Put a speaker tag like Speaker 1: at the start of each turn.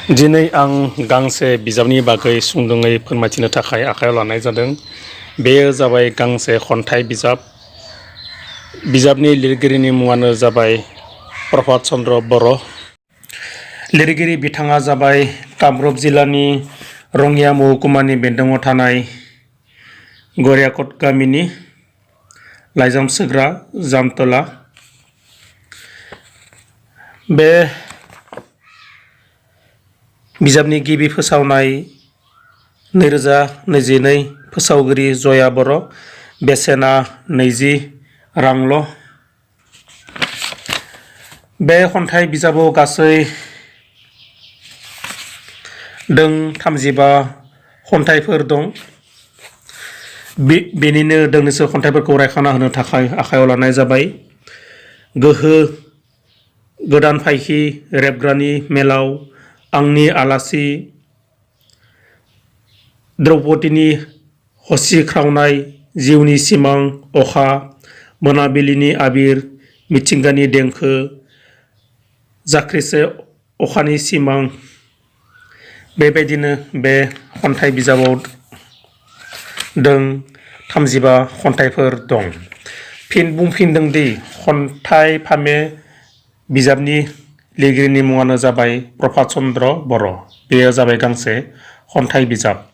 Speaker 1: दिनै आं गांसे बिजाबनि बागै सुंदुङै फोरमायथिनो थाखाय आखायाव लानाय जादों। बेयो जाबाय गांसे खन्थाइ बिजाब। बिजाबनि लिरगिरिनि मुङानो जाबाय प्रभात चन्द्र बर'। लिरगिरि बिथाङा जाबाय कामरुप जिल्लानि रङिया महकुमानि बेन्दोङाव थानाय गरियाकट गामिनि लाइजाम सोग्रा जामतला। बे बिजाबनि गिबि फोसावनाय 2022 फोसावगिरि जया बर'। बेसेना 20 रांल'। बे खन्थाइ बिजाबाव गासै दों 35 खन्थाइफोर दं। बेनिनो दोंनैसो खन्थाइफोरखौ रायखांना होनो थाखाय आखायाव लानाय जाबाय। गोहो गोदान फायखि रेबग्रानि मेलाव आंनि आलासि, द्रौपदीनि हसिख्रावनाय, जिउनि सिमां, अखा, मोनाबिलिनि आबिर, मिथिंगानि देंखो, जाख्रिसे अखानि सिमां। बेबायदिनो बे खन्थाइ बिजाबाव दों 35 खन्थाइफोर दं। फिन बुंफिनदों दि खन्थाइ फामे बिजाबनि लिरगिरिनि मुङानो जाबाय प्रभात चन्द्र बर'। बेयो जाबाय गांसे खन्थाइ बिजाब।